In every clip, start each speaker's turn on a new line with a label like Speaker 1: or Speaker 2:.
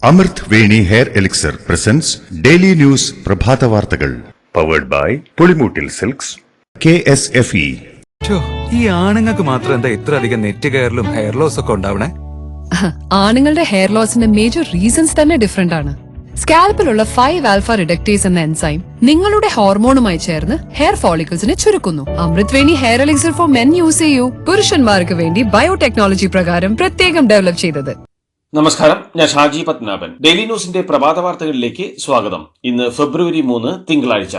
Speaker 1: അമൃത് Veni hair elixir presents daily news പ്രഭാത വാർത്തകൾ powered by Pulimoottil silks KSFE.
Speaker 2: ഈ ആണുങ്ങൾക്ക് മാത്രം എന്താ ഇത്ര അധികം നെറ്റ് കെയറിലും ഹെയർ ലോസ് ഒക്കെ ഉണ്ടാവണേ?
Speaker 3: ആണുങ്ങളുടെ ഹെയർ ലോസിന്റെ മേജർ റീസൺസ് തന്നെ ഡിഫറെന്റ് ആണ്. സ്കാൽപ്പിലുള്ള 5 ആൽഫ റിഡക്ടേസ് എന്ന എൻസൈം നിങ്ങളുടെ ഹോർമോണുമായി ചേർന്ന് ഹെയർ ഫോളിക്കിൾസിനെ ചുരുക്കുന്നു. Amrut Veni hair elixir for men use ചെയ്യൂ. പുരുഷന്മാർക്ക് വേണ്ടി ബയോടെക്നോളജി പ്രകാരം പ്രത്യേകം ഡെവലപ്പ് ചെയ്തത്.
Speaker 4: നമസ്കാരം, ഞാൻ ഷാജി പത്മനാഭൻ. ഡെയിലി ന്യൂസിന്റെ പ്രഭാത വാർത്തകളിലേക്ക് സ്വാഗതം. ഇന്ന് ഫെബ്രുവരി 3 തിങ്കളാഴ്ച.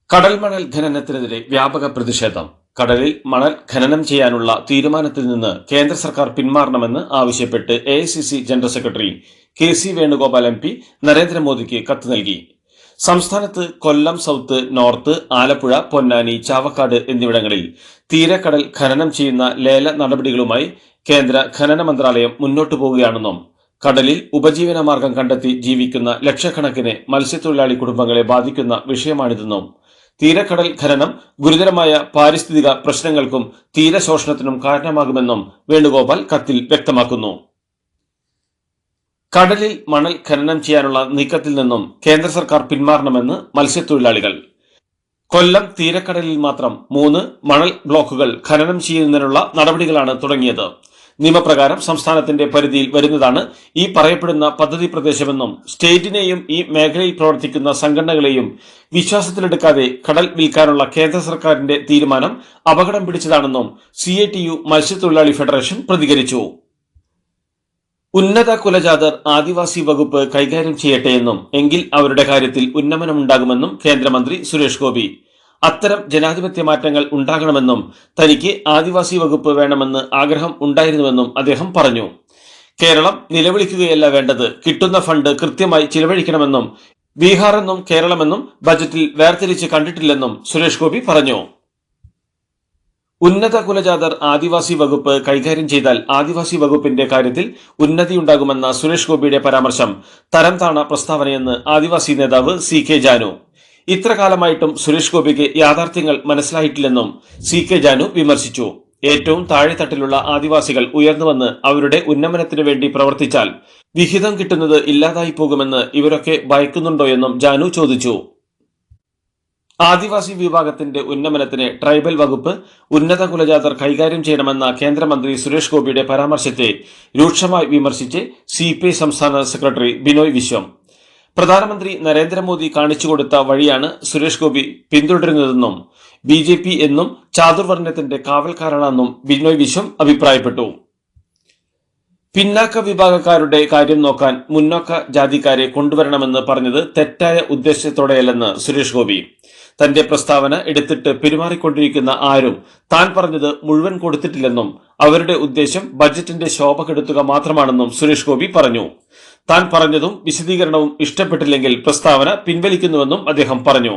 Speaker 4: കടൽ മണൽ ഖനനത്തിനെതിരെ വ്യാപക പ്രതിഷേധം. കടലിൽ മണൽ ഖനനം ചെയ്യാനുള്ള തീരുമാനത്തിൽ നിന്ന് കേന്ദ്ര സർക്കാർ പിന്മാറണമെന്ന് ആവശ്യപ്പെട്ട് AICC general secretary KC Venugopal MP നരേന്ദ്രമോദിക്ക് കത്ത് നൽകി. സംസ്ഥാനത്ത് കൊല്ലം സൗത്ത്, നോർത്ത്, ആലപ്പുഴ, പൊന്നാനി, ചാവക്കാട് എന്നിവിടങ്ങളിൽ തീരക്കടൽ ഖനനം ചെയ്യുന്ന ലേല നടപടികളുമായി കേന്ദ്ര ഖനന മന്ത്രാലയം മുന്നോട്ടു പോവുകയാണെന്നും കടലിൽ ഉപജീവന മാർഗം കണ്ടെത്തി ജീവിക്കുന്ന ലക്ഷക്കണക്കിന് മത്സ്യത്തൊഴിലാളി കുടുംബങ്ങളെ ബാധിക്കുന്ന വിഷയമാണിതെന്നും തീരക്കടൽ ഖനനം ഗുരുതരമായ പാരിസ്ഥിതിക പ്രശ്നങ്ങൾക്കും തീരശോഷണത്തിനും കാരണമാകുമെന്നും വേണുഗോപാൽ കത്തിൽ വ്യക്തമാക്കുന്നു. കടലിൽ മണൽ ഖനനം ചെയ്യാനുള്ള നീക്കത്തിൽ നിന്നും കേന്ദ്ര സർക്കാർ പിന്മാറണമെന്ന് മത്സ്യത്തൊഴിലാളികൾ. കൊല്ലം തീരക്കടലിൽ മാത്രം 3 മണൽ ബ്ലോക്കുകൾ ഖനനം ചെയ്യുന്നതിനുള്ള നടപടികളാണ് തുടങ്ങിയത്. നിയമപ്രകാരം സംസ്ഥാനത്തിന്റെ പരിധിയിൽ വരുന്നതാണ് ഈ പറയപ്പെടുന്ന പദ്ധതി പ്രദേശമെന്നും സ്റ്റേറ്റിനെയും ഈ മേഖലയിൽ പ്രവർത്തിക്കുന്ന സംഘടനകളെയും വിശ്വാസത്തിലെടുക്കാതെ കടൽ വിൽക്കാനുള്ള കേന്ദ്ര സർക്കാരിന്റെ തീരുമാനം അപകടം പിടിച്ചതാണെന്നും CITU മത്സ്യത്തൊഴിലാളി ഫെഡറേഷൻ പ്രതികരിച്ചു. ഉന്നത കുലജാതർ ആദിവാസി വകുപ്പ് കൈകാര്യം ചെയ്യട്ടെയെന്നും എങ്കിൽ അവരുടെ കാര്യത്തിൽ ഉന്നമനമുണ്ടാകുമെന്നും കേന്ദ്രമന്ത്രി സുരേഷ് ഗോപി. അത്തരം ജനാധിപത്യ മാറ്റങ്ങൾ ഉണ്ടാകണമെന്നും തനിക്ക് ആദിവാസി വകുപ്പ് വേണമെന്ന് ആഗ്രഹം ഉണ്ടായിരുന്നുവെന്നും അദ്ദേഹം പറഞ്ഞു. കേരളം നിലവിളിക്കുകയല്ല വേണ്ടത്, കിട്ടുന്ന ഫണ്ട് കൃത്യമായി ചിലവഴിക്കണമെന്നും ബീഹാറെന്നും കേരളമെന്നും ബജറ്റിൽ വേർതിരിച്ച് കണ്ടിട്ടില്ലെന്നും സുരേഷ് ഗോപി പറഞ്ഞു. ഉന്നത കുലജാതർ ആദിവാസി വകുപ്പ് കൈകാര്യം ചെയ്താൽ ആദിവാസി വകുപ്പിന്റെ കാര്യത്തിൽ ഉന്നതിയുണ്ടാകുമെന്ന സുരേഷ് ഗോപിയുടെ പരാമർശം തരം താണ പ്രസ്താവനയെന്ന് ആദിവാസി നേതാവ് CK ജാനു. ഇത്ര കാലമായിട്ടും സുരേഷ് ഗോപിക്ക് യാഥാർത്ഥ്യങ്ങൾ മനസ്സിലായിട്ടില്ലെന്നും CK ജാനു വിമർശിച്ചു. ഏറ്റവും താഴെത്തട്ടിലുള്ള ആദിവാസികൾ ഉയർന്നുവന്ന് അവരുടെ ഉന്നമനത്തിനു വേണ്ടി പ്രവർത്തിച്ചാൽ വിഹിതം കിട്ടുന്നത് ഇല്ലാതായി പോകുമെന്ന് ഇവരൊക്കെ ഭയക്കുന്നുണ്ടോയെന്നും ജാനു ചോദിച്ചു. ആദിവാസി വിഭാഗത്തിന്റെ ഉന്നമനത്തിന് ട്രൈബൽ വകുപ്പ് ഉന്നത കുലജാതർ കൈകാര്യം ചെയ്യണമെന്ന കേന്ദ്രമന്ത്രി സുരേഷ് ഗോപിയുടെ പരാമർശത്തെ രൂക്ഷമായി വിമർശിച്ച് CPI സംസ്ഥാന സെക്രട്ടറി ബിനോയ് വിശ്വം. പ്രധാനമന്ത്രി നരേന്ദ്രമോദി കാണിച്ചുകൊടുത്ത വഴിയാണ് സുരേഷ് ഗോപി പിന്തുടരുന്നതെന്നും BJP എന്നും ചാതുർവർണ്ണത്തിന്റെ കാവൽക്കാരാണെന്നും ബിനോയ് വിശ്വം അഭിപ്രായപ്പെട്ടു. പിന്നാക്ക വിഭാഗക്കാരുടെ കാര്യം നോക്കാൻ മുന്നോക്ക ജാതിക്കാരെ കൊണ്ടുവരണമെന്ന് പറഞ്ഞത് തെറ്റായ ഉദ്ദേശത്തോടെയല്ലെന്ന് സുരേഷ് ഗോപി. തന്റെ പ്രസ്താവന എടുത്തിട്ട് പെരുമാറിക്കൊണ്ടിരിക്കുന്ന ആരും താൻ പറഞ്ഞത് മുഴുവൻ കൊടുത്തിട്ടില്ലെന്നും അവരുടെ ഉദ്ദേശം ബജറ്റിന്റെ ശോഭ കെടുത്തുക മാത്രമാണെന്നും സുരേഷ് ഗോപി പറഞ്ഞു. താൻ പറഞ്ഞതും വിശദീകരണവും ഇഷ്ടപ്പെട്ടില്ലെങ്കിൽ പ്രസ്താവന പിൻവലിക്കുന്നുവെന്നും അദ്ദേഹം പറഞ്ഞു.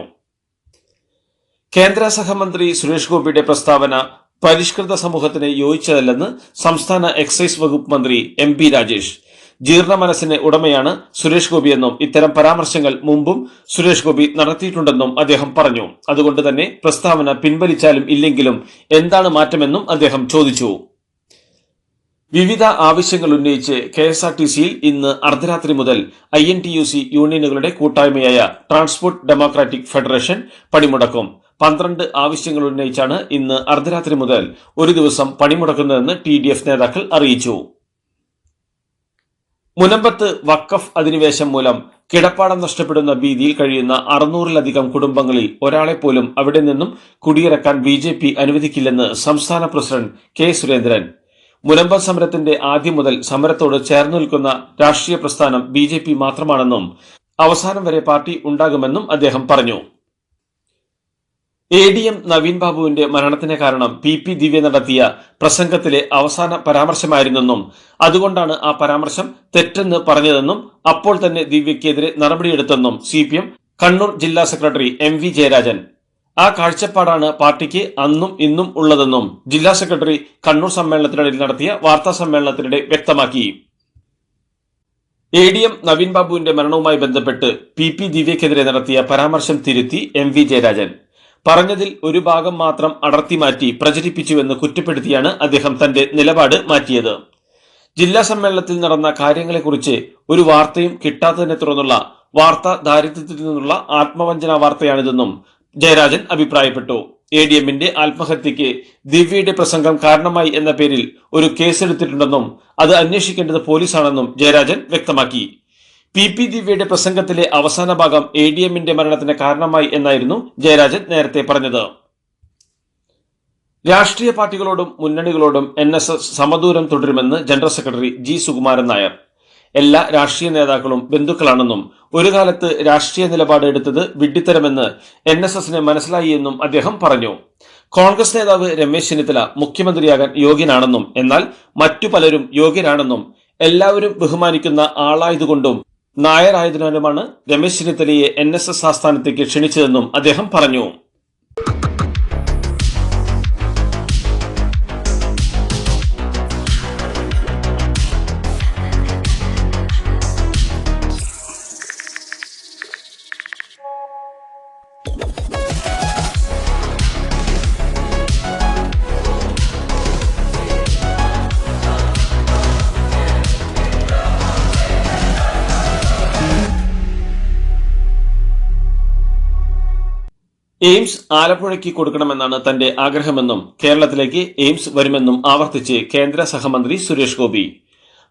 Speaker 4: കേന്ദ്ര സഹമന്ത്രി സുരേഷ് ഗോപിയുടെ പ്രസ്താവന പരിഷ്കൃത സമൂഹത്തിന് യോജിച്ചതല്ലെന്ന് സംസ്ഥാന എക്സൈസ് വകുപ്പ് മന്ത്രി MP രാജേഷ്. ജീർണ മനസ്സിന് ഉടമയാണ് സുരേഷ് ഗോപിയെന്നും ഇത്തരം പരാമർശങ്ങൾ മുമ്പും സുരേഷ് ഗോപി നടത്തിയിട്ടുണ്ടെന്നും അദ്ദേഹം പറഞ്ഞു. അതുകൊണ്ട് തന്നെ പ്രസ്താവന പിൻവലിച്ചാലും ഇല്ലെങ്കിലും എന്താണ് മാറ്റമെന്നും അദ്ദേഹം ചോദിച്ചു. വിവിധ ആവശ്യങ്ങൾ ഉന്നയിച്ച് KSRTCയിൽ ഇന്ന് അർദ്ധരാത്രി മുതൽ INTUC യൂണിയനുകളുടെ കൂട്ടായ്മയായ ട്രാൻസ്പോർട്ട് ഡെമോക്രാറ്റിക് ഫെഡറേഷൻ പണിമുടക്കും. 12 ആവശ്യങ്ങൾ ഉന്നയിച്ചാണ് ഇന്ന് അർദ്ധരാത്രി മുതൽ ഒരു ദിവസം പണിമുടക്കുന്നതെന്ന് TDF നേതാക്കൾ അറിയിച്ചു. മുനമ്പത്ത് വഖഫ് അധിനിവേശം മൂലം കിടപ്പാടം നഷ്ടപ്പെടുന്ന ഭീതിയിൽ കഴിയുന്ന 600-ലധികം കുടുംബങ്ങളിൽ ഒരാളെ പോലും അവിടെ നിന്നും കുടിയിറക്കാൻ BJP അനുവദിക്കില്ലെന്ന് സംസ്ഥാന പ്രസിഡന്റ് K സുരേന്ദ്രൻ. മുനമ്പം സമരത്തിന്റെ ആദ്യം മുതൽ സമരത്തോട് ചേർന്നു നിൽക്കുന്ന രാഷ്ട്രീയ പ്രസ്ഥാനം BJP മാത്രമാണെന്നും അവസാനം വരെ പാർട്ടി ഉണ്ടാകുമെന്നും അദ്ദേഹം പറഞ്ഞു. ADM നവീൻ ബാബുവിന്റെ മരണത്തിന് കാരണം PP ദിവ്യ നടത്തിയ പ്രസംഗത്തിലെ അവസാന പരാമർശമായിരുന്നെന്നും അതുകൊണ്ടാണ് ആ പരാമർശം തെറ്റെന്ന് പറഞ്ഞതെന്നും അപ്പോൾ തന്നെ ദിവ്യക്കെതിരെ നടപടിയെടുത്തെന്നും CPM കണ്ണൂർ ജില്ലാ സെക്രട്ടറി MV ജയരാജൻ. ആ കാഴ്ചപ്പാടാണ് പാർട്ടിക്ക് അന്നും ഇന്നും ഉള്ളതെന്നും ജില്ലാ സെക്രട്ടറി കണ്ണൂർ സമ്മേളനത്തിനിടയിൽ നടത്തിയ വാർത്താ സമ്മേളനത്തിനിടെ വ്യക്തമാക്കി. ADM നവീൻ ബാബുവിന്റെ മരണവുമായി ബന്ധപ്പെട്ട് PP ദിവ്യക്കെതിരെ നടത്തിയ പരാമർശം തിരുത്തി MV ജയരാജൻ. പറഞ്ഞതിൽ ഒരു ഭാഗം മാത്രം അടർത്തി മാറ്റി പ്രചരിപ്പിച്ചുവെന്ന് കുറ്റപ്പെടുത്തിയാണ് അദ്ദേഹം തന്റെ നിലപാട് മാറ്റിയത്. ജില്ലാ സമ്മേളനത്തിൽ നടന്ന കാര്യങ്ങളെക്കുറിച്ച് ഒരു വാർത്തയും കിട്ടാത്തതിനെ തുടർന്നുള്ള വാർത്താ ദാരിദ്ര്യത്തിൽ നിന്നുള്ള ആത്മവഞ്ചന വാർത്തയാണിതെന്നും ജയരാജൻ അഭിപ്രായപ്പെട്ടു. ADMന്റെ ആത്മഹത്യക്ക് ദിവ്യയുടെ പ്രസംഗം കാരണമായി എന്ന പേരിൽ ഒരു കേസെടുത്തിട്ടുണ്ടെന്നും അത് അന്വേഷിക്കേണ്ടത് പോലീസാണെന്നും ജയരാജൻ വ്യക്തമാക്കി. PP ദിവ്യയുടെ പ്രസംഗത്തിലെ അവസാന ഭാഗം ADMന്റെ മരണത്തിന് കാരണമായി എന്നായിരുന്നു ജയരാജൻ നേരത്തെ പറഞ്ഞത്. രാഷ്ട്രീയ പാർട്ടികളോടും മുന്നണികളോടും NSS സമദൂരം തുടരുമെന്ന് general secretary G. Sukumaran Nair. എല്ലാ രാഷ്ട്രീയ നേതാക്കളും ബന്ധുക്കളാണെന്നും ഒരു കാലത്ത് രാഷ്ട്രീയ നിലപാട് എടുത്തത് വിഡ്ഢിത്തരമെന്ന് NSSന് മനസ്സിലായി എന്നും അദ്ദേഹം പറഞ്ഞു. കോൺഗ്രസ് നേതാവ് രമേശ് ചെന്നിത്തല മുഖ്യമന്ത്രിയാകാൻ യോഗ്യനാണെന്നും എന്നാൽ മറ്റു പലരും യോഗ്യരാണെന്നും എല്ലാവരും ബഹുമാനിക്കുന്ന ആളായതുകൊണ്ടും നായരായതിനാലുമാണ് രമേശ് ചെന്നിത്തലയെ NSS ആസ്ഥാനത്തേക്ക് ക്ഷണിച്ചതെന്നും അദ്ദേഹം പറഞ്ഞു. എയിംസ് ആലപ്പുഴയ്ക്ക് കൊടുക്കണമെന്നാണ് തന്റെ ആഗ്രഹമെന്നും കേരളത്തിലേക്ക് എയിംസ് വരുമെന്നും ആവർത്തിച്ച് കേന്ദ്ര സഹമന്ത്രി സുരേഷ് ഗോപി.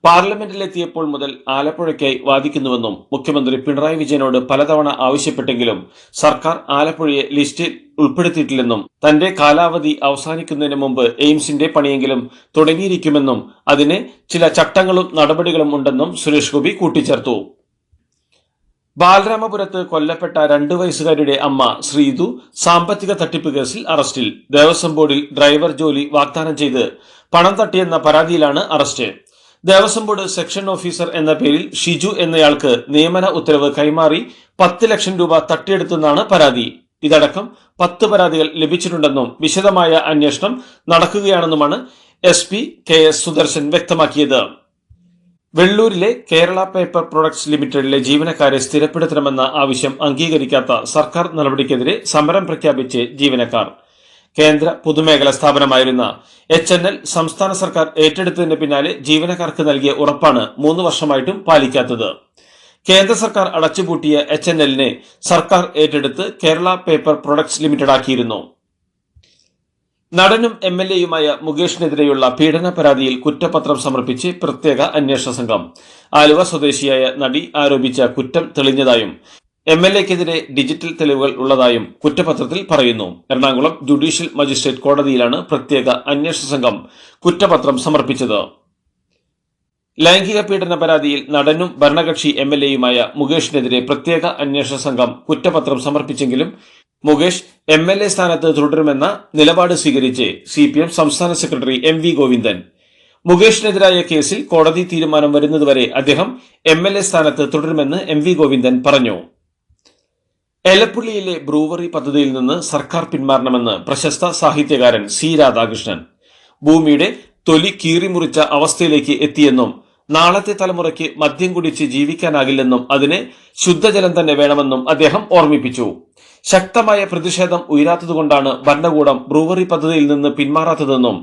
Speaker 4: പാർലമെന്റിലെത്തിയപ്പോൾ മുതൽ ആലപ്പുഴയ്ക്കായി വാദിക്കുന്നുവെന്നും മുഖ്യമന്ത്രി പിണറായി വിജയനോട് പലതവണ ആവശ്യപ്പെട്ടെങ്കിലും സർക്കാർ ആലപ്പുഴയെ ലിസ്റ്റിൽ ഉൾപ്പെടുത്തിയിട്ടില്ലെന്നും തന്റെ കാലാവധി അവസാനിക്കുന്നതിന് മുമ്പ് എയിംസിന്റെ പണിയെങ്കിലും തുടങ്ങിയിരിക്കുമെന്നും അതിന് ചില ചട്ടങ്ങളും നടപടികളും ഉണ്ടെന്നും സുരേഷ് ഗോപി കൂട്ടിച്ചേർത്തു. ബാലരാമപുരത്ത് കൊല്ലപ്പെട്ട 2 വയസ്സുകാരിയുടെ അമ്മ ശ്രീതു സാമ്പത്തിക തട്ടിപ്പ് കേസിൽ അറസ്റ്റിൽ. ദേവസ്വം ബോർഡിൽ ഡ്രൈവർ ജോലി വാഗ്ദാനം ചെയ്ത് പണം തട്ടിയെന്ന പരാതിയിലാണ് arrest. Devaswom board section officer എന്ന പേരിൽ ഷിജു എന്നയാൾക്ക് നിയമന ഉത്തരവ് കൈമാറി 10 ലക്ഷം രൂപ തട്ടിയെടുത്തെന്നാണ് പരാതി. ഇതടക്കം 10 പരാതികൾ ലഭിച്ചിട്ടുണ്ടെന്നും വിശദമായ അന്വേഷണം നടക്കുകയാണെന്നുമാണ് SP KS സുദർശൻ വ്യക്തമാക്കിയത്. വെള്ളൂരിലെ കേരള പേപ്പർ പ്രൊഡക്ട്സ് ലിമിറ്റഡിലെ ജീവനക്കാരെ സ്ഥിരപ്പെടുത്തണമെന്ന ആവശ്യം അംഗീകരിക്കാത്ത സർക്കാർ നടപടിക്കെതിരെ സമരം പ്രഖ്യാപിച്ച് ജീവനക്കാർ. കേന്ദ്ര പൊതുമേഖലാ സ്ഥാപനമായിരുന്ന HNL സംസ്ഥാന സർക്കാർ ഏറ്റെടുത്തതിന് പിന്നാലെ ജീവനക്കാർക്ക് നൽകിയ ഉറപ്പാണ് 3 വർഷമായിട്ടും പാലിക്കാത്തത്. കേന്ദ്ര സർക്കാർ അടച്ചുപൂട്ടിയ HNLനെ സർക്കാർ ഏറ്റെടുത്ത് കേരള പേപ്പർ പ്രൊഡക്ട്സ് ലിമിറ്റഡ് ആക്കിയിരുന്നു. നടനും MLAയുമായ മുകേഷിനെതിരെയുള്ള പീഡന പരാതിയിൽ കുറ്റപത്രം സമർപ്പിച്ച് പ്രത്യേക അന്വേഷണ സംഘം. ആലുവ സ്വദേശിയായ നടി ആരോപിച്ച കുറ്റം തെളിഞ്ഞതായും MLAക്കെതിരെ ഡിജിറ്റൽ തെളിവുകൾ ഉള്ളതായും കുറ്റപത്രത്തിൽ പറയുന്നു. എറണാകുളം ജുഡീഷ്യൽ മജിസ്ട്രേറ്റ് കോടതിയിലാണ് പ്രത്യേക അന്വേഷണ സംഘം കുറ്റപത്രം സമർപ്പിച്ചത്. ലൈംഗിക പീഡന പരാതിയിൽ നടനും ഭരണകക്ഷി MLAയുമായ മുകേഷിനെതിരെ പ്രത്യേക അന്വേഷണ സംഘം കുറ്റപത്രം സമർപ്പിച്ചെങ്കിലും മുകേഷ് MLA സ്ഥാനത്ത് തുടരുമെന്ന നിലപാട് സ്വീകരിച്ച് CPM സംസ്ഥാന സെക്രട്ടറി MV ഗോവിന്ദൻ. മുകേഷിനെതിരായ കേസിൽ കോടതി തീരുമാനം വരുന്നതുവരെ അദ്ദേഹം MLA സ്ഥാനത്ത് തുടരുമെന്ന് MV ഗോവിന്ദൻ പറഞ്ഞു. എലപ്പുള്ളിയിലെ ബ്രൂവറി പദ്ധതിയിൽ നിന്ന് സർക്കാർ പിന്മാറണമെന്ന് പ്രശസ്ത സാഹിത്യകാരൻ C. രാധാകൃഷ്ണൻ. ഭൂമിയുടെ തൊലി കീറിമുറിച്ച അവസ്ഥയിലേക്ക് എത്തിയെന്നും നാളത്തെ തലമുറയ്ക്ക് മദ്യം കുടിച്ച് ജീവിക്കാനാകില്ലെന്നും അതിന് ശുദ്ധജലം തന്നെ വേണമെന്നും അദ്ദേഹം ഓർമ്മിപ്പിച്ചു. ശക്തമായ പ്രതിഷേധം ഉയരാത്തതുകൊണ്ടാണ് ഭരണകൂടം ബ്രൂവറി പദ്ധതിയിൽ നിന്ന് പിന്മാറാത്തതെന്നും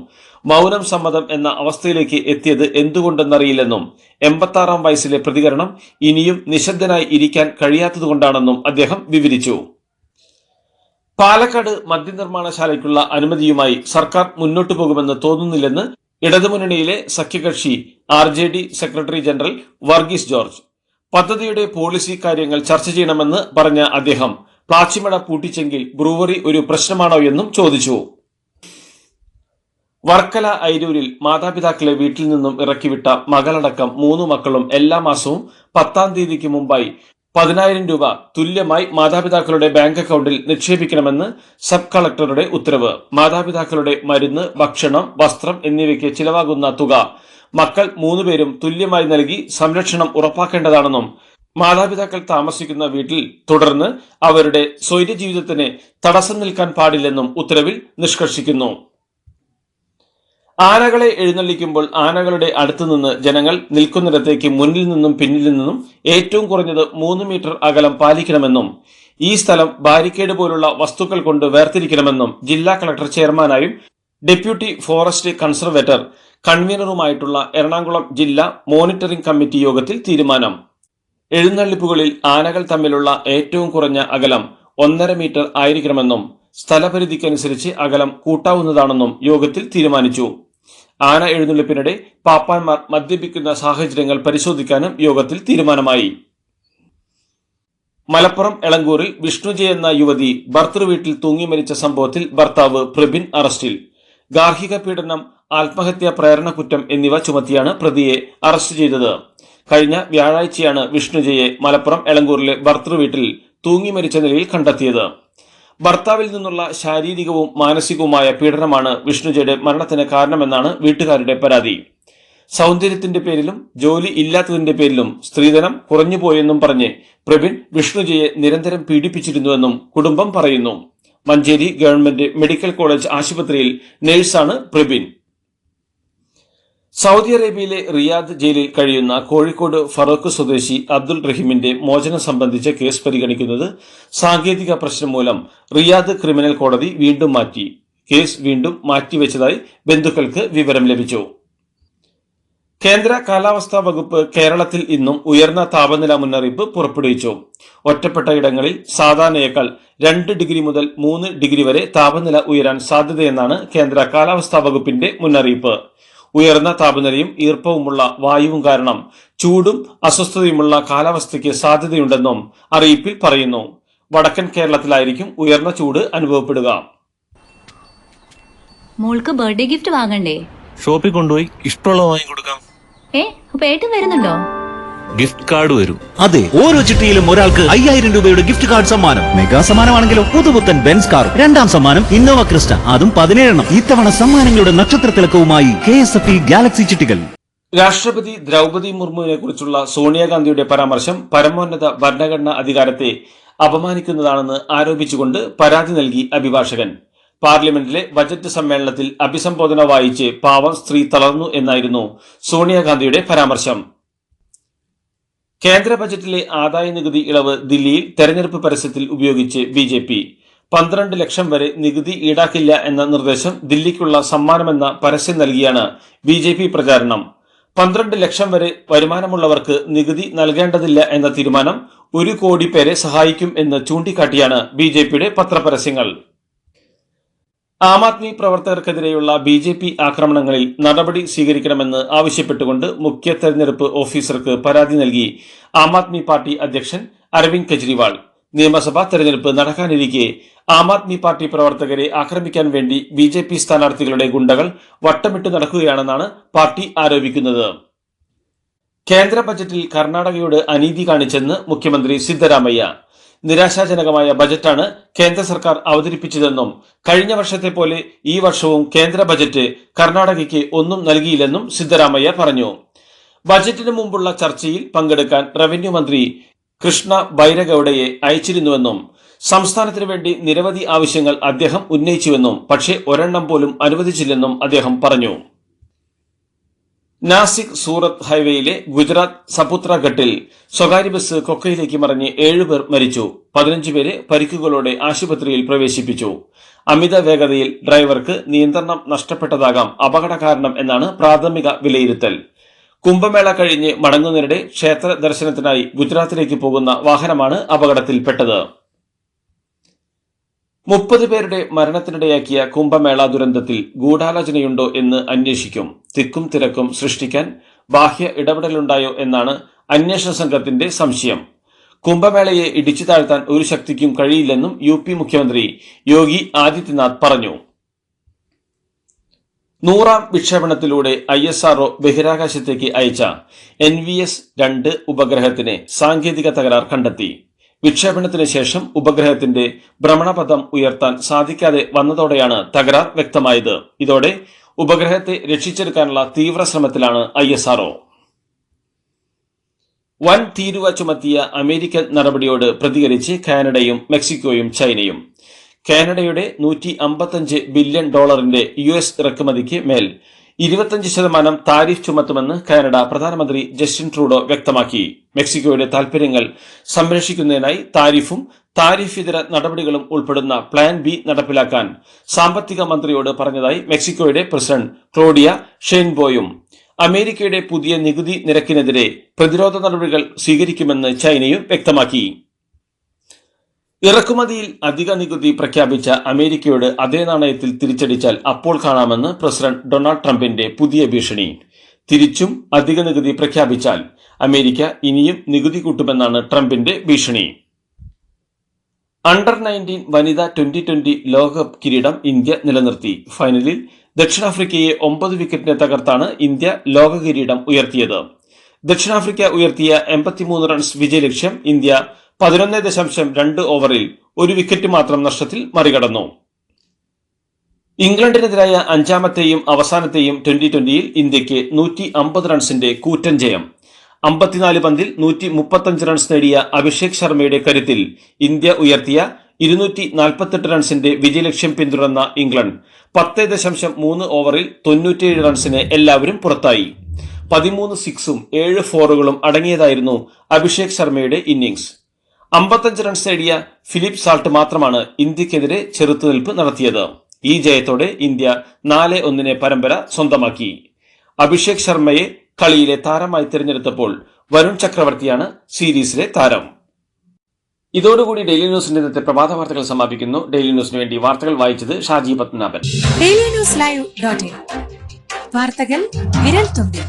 Speaker 4: മൗനം സമ്മതം എന്ന അവസ്ഥയിലേക്ക് എത്തിയത് എന്തുകൊണ്ടെന്നറിയില്ലെന്നും 86-ാം വയസ്സിലെ പ്രതികരണം ഇനിയും നിശബ്ദനായി ഇരിക്കാൻ കഴിയാത്തതുകൊണ്ടാണെന്നും അദ്ദേഹം വിവരിച്ചു. പാലക്കാട് മദ്യനിർമ്മാണശാലയ്ക്കുള്ള അനുമതിയുമായി സർക്കാർ മുന്നോട്ടു പോകുമെന്ന് തോന്നുന്നില്ലെന്ന് ഇടതുമുന്നണിയിലെ സഖ്യകക്ഷി RJD secretary general Varghese George. പദ്ധതിയുടെ പോളിസി കാര്യങ്ങൾ ചർച്ച ചെയ്യണമെന്ന് പറഞ്ഞ അദ്ദേഹം പ്ലാച്ചിമട പൂട്ടിച്ചെങ്കിൽ ബ്രൂവറി ഒരു പ്രശ്നമാണോ എന്നും ചോദിച്ചു. വർക്കല ഐരൂരിൽ മാതാപിതാക്കളെ വീട്ടിൽ നിന്നും ഇറക്കിവിട്ട മകളടക്കം 3 മക്കളും എല്ലാ മാസവും 10-ാം തീയതിക്ക് മുമ്പായി 10,000 രൂപ തുല്യമായി മാതാപിതാക്കളുടെ ബാങ്ക് അക്കൗണ്ടിൽ നിക്ഷേപിക്കണമെന്ന് സബ് കളക്ടറുടെ ഉത്തരവ്. മാതാപിതാക്കളുടെ മരുന്ന്, ഭക്ഷണം, വസ്ത്രം എന്നിവയ്ക്ക് ചിലവാകുന്ന തുക മക്കൾ 3 പേരും തുല്യമായി നൽകി സംരക്ഷണം ഉറപ്പാക്കേണ്ടതാണെന്നും മാതാപിതാക്കൾ താമസിക്കുന്ന വീട്ടിൽ തുടർന്ന് അവരുടെ സ്വൈര്യജീവിതത്തിന് തടസ്സം നിൽക്കാൻ പാടില്ലെന്നും ഉത്തരവിൽ നിഷ്കർഷിക്കുന്നു. ആനകളെ എഴുന്നള്ളിക്കുമ്പോൾ ആനകളുടെ അടുത്തുനിന്ന് ജനങ്ങൾ നിൽക്കുന്നിടത്തേക്ക് മുന്നിൽ നിന്നും പിന്നിൽ നിന്നും ഏറ്റവും കുറഞ്ഞത് 3 മീറ്റർ അകലം പാലിക്കണമെന്നും ഈ സ്ഥലം ബാരിക്കേഡ് പോലുള്ള വസ്തുക്കൾ കൊണ്ട് വേർതിരിക്കണമെന്നും ജില്ലാ കളക്ടർ ചെയർമാനായും ഡെപ്യൂട്ടി ഫോറസ്റ്റ് കൺസർവേറ്റർ കൺവീനറുമായിട്ടുള്ള എറണാകുളം ജില്ലാ മോണിറ്ററിംഗ് കമ്മിറ്റി യോഗത്തിൽ തീരുമാനം. എഴുന്നള്ളിപ്പുകളിൽ ആനകൾ തമ്മിലുള്ള ഏറ്റവും കുറഞ്ഞ അകലം 1.5 മീറ്റർ ആയിരിക്കണമെന്നും സ്ഥലപരിധിക്കനുസരിച്ച് അകലം കൂട്ടാവുന്നതാണെന്നും യോഗത്തിൽ തീരുമാനിച്ചു. ആന എഴുന്നള്ളിപ്പിനിടെ പാപ്പാന്മാർ മദ്യപിക്കുന്ന സാഹചര്യങ്ങൾ പരിശോധിക്കാനും യോഗത്തിൽ തീരുമാനമായി. മലപ്പുറം എളങ്കൂറിൽ വിഷ്ണുജയ എന്ന യുവതി ഭർതൃവീട്ടിൽ തൂങ്ങി മരിച്ച സംഭവത്തിൽ ഭർത്താവ് പ്രബിൻ അറസ്റ്റിൽ. ഗാർഹിക പീഡനം, ആത്മഹത്യാ പ്രേരണ കുറ്റം എന്നിവ ചുമത്തിയാണ് പ്രതിയെ അറസ്റ്റ് ചെയ്തത്. കഴിഞ്ഞ വ്യാഴാഴ്ചയാണ് വിഷ്ണുജയെ മലപ്പുറം എളങ്കൂറിലെ ഭർതൃവീട്ടിൽ തൂങ്ങി മരിച്ച നിലയിൽ കണ്ടെത്തിയത്. ഭർത്താവിൽ നിന്നുള്ള ശാരീരികവും മാനസികവുമായ പീഡനമാണ് വിഷ്ണുജയുടെ മരണത്തിന് കാരണമെന്നാണ് വീട്ടുകാരുടെ പരാതി. സൗന്ദര്യത്തിന്റെ പേരിലും ജോലി ഇല്ലാത്തതിന്റെ പേരിലും സ്ത്രീധനം കുറഞ്ഞുപോയെന്നും പറഞ്ഞ് പ്രബിൻ വിഷ്ണുജയെ നിരന്തരം പീഡിപ്പിച്ചിരുന്നുവെന്നും കുടുംബം പറയുന്നു. മഞ്ചേരി ഗവൺമെന്റ് മെഡിക്കൽ കോളേജ് ആശുപത്രിയിൽ നഴ്സാണ് പ്രബിൻ. സൗദി അറേബ്യയിലെ റിയാദ് ജയിലിൽ കഴിയുന്ന കോഴിക്കോട് ഫറൂഖ് സ്വദേശി അബ്ദുൾ റഹീമിന്റെ മോചനം സംബന്ധിച്ച കേസ് പരിഗണിക്കുന്നത് സാങ്കേതിക പ്രശ്നം മൂലം റിയാദ് ക്രിമിനൽ കോടതി വീണ്ടും മാറ്റി. കേസ് വീണ്ടും മാറ്റിവെച്ചതായി ബന്ധുക്കൾക്ക് വിവരം ലഭിച്ചു. കേന്ദ്ര കാലാവസ്ഥാ വകുപ്പ് കേരളത്തിൽ ഇന്നും ഉയർന്ന താപനില മുന്നറിയിപ്പ് പുറപ്പെടുവിച്ചു. ഒറ്റപ്പെട്ട ഇടങ്ങളിൽ സാധാരണയേക്കാൾ 2 ഡിഗ്രി മുതൽ 3 ഡിഗ്രി വരെ താപനില ഉയരാൻ സാധ്യതയെന്നാണ് കേന്ദ്ര കാലാവസ്ഥാ വകുപ്പിന്റെ മുന്നറിയിപ്പ്. ഉയർന്ന താപനിലയും ഈർപ്പവുമുള്ള വായുവും കാരണം ചൂടും അസ്വസ്ഥതയുമുള്ള കാലാവസ്ഥയ്ക്ക് സാധ്യതയുണ്ടെന്നും അറിയിപ്പിൽ പറയുന്നു. വടക്കൻ കേരളത്തിലായിരിക്കും ഉയർന്ന ചൂട് അനുഭവപ്പെടുക.
Speaker 5: മോൾക്ക് ബർത്ത്ഡേ ഗിഫ്റ്റ് വാങ്ങണ്ടേ?
Speaker 6: ഷോപ്പിൽ കൊണ്ടുപോയി ഇഷ്ടമുള്ള വാങ്ങി കൊടുക്കാം.
Speaker 5: അപ്പൊ ഏട്ടൻ വരുന്നുണ്ടോ?
Speaker 6: ഗിഫ്റ്റ് കാർഡ് വരും.
Speaker 7: അതെ, ഓരോ ചിട്ടിയിലും ഒരാൾക്ക് 5000 രൂപയുടെ ഗിഫ്റ്റ് കാർഡ് സമ്മാനം. മെഗാ സമ്മാനമാണെങ്കിലോ പുതുപുത്തൻ ബെൻസ് കാർ, 2ാം സമ്മാനം ഇന്നോവ ക്രിസ്റ്റ, അതും 17 ഇത്തവണ സമ്മാനങ്ങളുടെ നക്ഷത്ര തിളക്കവുമായി KSFE ഗാലക്സി ചിട്ടികൾ.
Speaker 4: രാഷ്ട്രപതി ദ്രൗപദി മുർമുവിനെ കുറിച്ചുള്ള സോണിയാഗാന്ധിയുടെ പരാമർശം പരമോന്നത ഭരണഘടനാ അധികാരത്തെ അപമാനിക്കുന്നതാണെന്ന് ആരോപിച്ചുകൊണ്ട് പരാതി നൽകി അഭിഭാഷകൻ. പാർലമെന്റിലെ ബജറ്റ് സമ്മേളനത്തിൽ അഭിസംബോധന വായിച്ച് പാവം സ്ത്രീ തളർന്നു എന്നായിരുന്നു സോണിയാഗാന്ധിയുടെ പരാമർശം. കേന്ദ്ര ബജറ്റിലെ ആദായ നികുതി ഇളവ് ദില്ലിയിൽ തെരഞ്ഞെടുപ്പ് പരസ്യത്തിൽ ഉപയോഗിച്ച് BJP 12 ലക്ഷം വരെ നികുതി ഈടാക്കില്ല എന്ന നിർദ്ദേശം ദില്ലിക്കുള്ള സമ്മാനമെന്ന പരസ്യം നൽകിയാണ് BJP പ്രചാരണം. 12 ലക്ഷം വരെ വരുമാനമുള്ളവർക്ക് നികുതി നൽകേണ്ടതില്ല എന്ന തീരുമാനം 1 കോടി പേരെ സഹായിക്കും എന്ന് ചൂണ്ടിക്കാട്ടിയാണ് BJPയുടെ പത്രപരസ്യങ്ങൾ. ആം ആദ്മി പ്രവർത്തകർക്കെതിരെയുള്ള BJP ആക്രമണങ്ങളിൽ നടപടി സ്വീകരിക്കണമെന്ന് ആവശ്യപ്പെട്ടുകൊണ്ട് മുഖ്യ തെരഞ്ഞെടുപ്പ് ഓഫീസർക്ക് പരാതി നൽകി ആം ആദ്മി പാർട്ടി അധ്യക്ഷൻ അരവിന്ദ് കെജ്രിവാൾ. നിയമസഭാ തെരഞ്ഞെടുപ്പ് നടക്കാനിരിക്കെ ആം ആദ്മി പാർട്ടി പ്രവർത്തകരെ ആക്രമിക്കാൻ വേണ്ടി BJP സ്ഥാനാർത്ഥികളുടെ ഗുണ്ടകൾ വട്ടമിട്ട് നടക്കുകയാണെന്നാണ് പാർട്ടി ആരോപിക്കുന്നത്. കേന്ദ്ര ബജറ്റിൽ കർണാടകയോട് അനീതി കാണിച്ചെന്ന് മുഖ്യമന്ത്രി സിദ്ധരാമയ്യ. നിരാശാജനകമായ ബജറ്റാണ് കേന്ദ്ര സർക്കാർ അവതരിപ്പിച്ചതെന്നും കഴിഞ്ഞ വർഷത്തെ പോലെ ഈ വർഷവും കേന്ദ്ര ബജറ്റ് കർണാടകയ്ക്ക് ഒന്നും നൽകിയില്ലെന്നും സിദ്ധരാമയ്യ പറഞ്ഞു. ബജറ്റിന് മുമ്പുള്ള ചർച്ചയിൽ പങ്കെടുക്കാൻ റവന്യൂ മന്ത്രി കൃഷ്ണ ബൈരഗൌഡയെ അയച്ചിരുന്നുവെന്നും സംസ്ഥാനത്തിനു വേണ്ടി നിരവധി ആവശ്യങ്ങൾ അദ്ദേഹം ഉന്നയിച്ചുവെന്നും പക്ഷേ ഒരെണ്ണം പോലും അനുവദിച്ചില്ലെന്നും അദ്ദേഹം പറഞ്ഞു. നാസിക് സൂറത്ത് ഹൈവേയിലെ ഗുജറാത്ത് സപുത്രഘട്ടിൽ സ്വകാര്യ ബസ് കൊക്കയിലേക്ക് മറിഞ്ഞ് 7 പേർ മരിച്ചു. 15 പേരെ പരിക്കുകളോടെ ആശുപത്രിയിൽ പ്രവേശിപ്പിച്ചു. അമിത വേഗതയിൽ ഡ്രൈവർക്ക് നിയന്ത്രണം നഷ്ടപ്പെട്ടതാകാം അപകട കാരണം എന്നാണ് പ്രാഥമിക വിലയിരുത്തൽ. കുംഭമേള കഴിഞ്ഞ് മടങ്ങുന്നതിനിടെ ക്ഷേത്ര ദർശനത്തിനായി ഗുജറാത്തിലേക്ക് പോകുന്ന വാഹനമാണ് അപകടത്തിൽപ്പെട്ടത്. 30 പേരുടെ മരണത്തിനിടയാക്കിയ കുംഭമേള ദുരന്തത്തിൽ ഗൂഢാലോചനയുണ്ടോ എന്ന് അന്വേഷിക്കും. തിക്കും തിരക്കും സൃഷ്ടിക്കാൻ ബാഹ്യ ഇടപെടലുണ്ടായോ എന്നാണ് അന്വേഷണ സംഘത്തിന്റെ സംശയം. കുംഭമേളയെ ഇടിച്ചു താഴ്ത്താൻ ഒരു ശക്തിക്കും കഴിയില്ലെന്നും UP മുഖ്യമന്ത്രി യോഗി ആദിത്യനാഥ് പറഞ്ഞു. 100ാം വിക്ഷേപണത്തിലൂടെ ISRO ബഹിരാകാശത്തേക്ക് അയച്ച NVS-2 ഉപഗ്രഹത്തിന് സാങ്കേതിക തകരാർ കണ്ടെത്തി. വിക്ഷേപണത്തിന് ശേഷം ഉപഗ്രഹത്തിന്റെ ഭ്രമണപഥം ഉയർത്താൻ സാധിക്കാതെ വന്നതോടെയാണ് തകരാർ വ്യക്തമായത്. ഇതോടെ ഉപഗ്രഹത്തെ രക്ഷിച്ചെടുക്കാനുള്ള തീവ്ര ശ്രമത്തിലാണ് ISRO. വൻ തീരുവ ചുമത്തിയ അമേരിക്കൻ നടപടിയോട് പ്രതികരിച്ച് കാനഡയും മെക്സിക്കോയും ചൈനയും. കാനഡയുടെ $155 ബില്യൺ US ഇറക്കുമതിക്ക് മേൽ 25% താരിഫ് ചുമത്തുമെന്ന് കാനഡ പ്രധാനമന്ത്രി ജസ്റ്റിൻ ട്രൂഡോ വ്യക്തമാക്കി. മെക്സിക്കോയുടെ താൽപര്യങ്ങൾ സംരക്ഷിക്കുന്നതിനായി താരിഫും താരിഫിതര നടപടികളും ഉൾപ്പെടുന്ന പ്ലാൻ ബി നടപ്പിലാക്കാൻ സാമ്പത്തിക മന്ത്രിയോട് പറഞ്ഞതായി മെക്സിക്കോയുടെ പ്രസിഡന്റ് ക്ലോഡിയ ഷെയ്ൻബോയും അമേരിക്കയുടെ പുതിയ നികുതി നിരക്കിനെതിരെ പ്രതിരോധ നടപടികൾ സ്വീകരിക്കുമെന്ന് ചൈനയും വ്യക്തമാക്കി. ഇറക്കുമതിയിൽ അധിക നികുതി പ്രഖ്യാപിച്ച അമേരിക്കയോട് അതേ നാണയത്തിൽ തിരിച്ചടിച്ചാൽ അപ്പോൾ കാണാമെന്ന് പ്രസിഡന്റ് ഡൊണാൾഡ് ട്രംപിന്റെ പുതിയ ഭീഷണി. തിരിച്ചും അധിക നികുതി പ്രഖ്യാപിച്ചാൽ അമേരിക്ക ഇനിയും നികുതി കൂട്ടുമെന്നാണ് ട്രംപിന്റെ ഭീഷണി. അണ്ടർ 19 വനിതാ 2020 ലോകകപ്പ് കിരീടം ഇന്ത്യ നിലനിർത്തി. ഫൈനലിൽ ദക്ഷിണാഫ്രിക്കയെ 9 വിക്കറ്റിന് തകർത്താണ് ഇന്ത്യ ലോക കിരീടം ഉയർത്തിയത്. ദക്ഷിണാഫ്രിക്ക ഉയർത്തിയ 83 റൺസ് വിജയലക്ഷ്യം ഇന്ത്യ 11.2 ഓവറിൽ 1 വിക്കറ്റ് മാത്രം നഷ്ടത്തിൽ മറികടന്നു. ഇംഗ്ലണ്ടിനെതിരായ 5ാമത്തെയും അവസാനത്തെയും 2020യിൽ ഇന്ത്യക്ക് 150 റൺസിന്റെ കൂറ്റൻ ജയം. 54 പന്തിൽ 135 റൺസ് നേടിയ അഭിഷേക് ശർമ്മയുടെ കരുത്തിൽ ഇന്ത്യ ഉയർത്തിയ 248 റൺസിന്റെ വിജയലക്ഷ്യം പിന്തുടർന്ന ഇംഗ്ലണ്ട് 10.3 ഓവറിൽ 97 റൺസിന് എല്ലാവരും പുറത്തായി. 13 സിക്സും 7 ഫോറുകളും അടങ്ങിയതായിരുന്നു അഭിഷേക് ശർമ്മയുടെ ഇന്നിംഗ്സ്. 55 റൺസ് നേടിയ ഫിലിപ്പ് സാൾട്ട് മാത്രമാണ് ഇന്ത്യക്കെതിരെ ചെറുത്തുനിൽപ്പ് നടത്തിയത്. ഈ ജയത്തോടെ ഇന്ത്യ 4-1 പരമ്പര സ്വന്തമാക്കി. അഭിഷേക് ശർമ്മയെ കളിയിലെ താരമായി തിരഞ്ഞെടുത്തപ്പോൾ വരുൺ ചക്രവർത്തിയാണ് സീരീസിലെ താരം. ഇതോടുകൂടി ഡെയിലി ന്യൂസിന്റെ ഇന്നത്തെ പ്രഭാത വാർത്തകൾ സമാപിക്കുന്നു. ഡെയിലി ന്യൂസിന് വേണ്ടി വാർത്തകൾ വായിച്ചത് ഷാജി പത്മനാഭൻ.
Speaker 8: ഡെയിലി ന്യൂസ് ലൈവ്.in വാർത്തകൾ വിരൽ തുമ്പിൽ.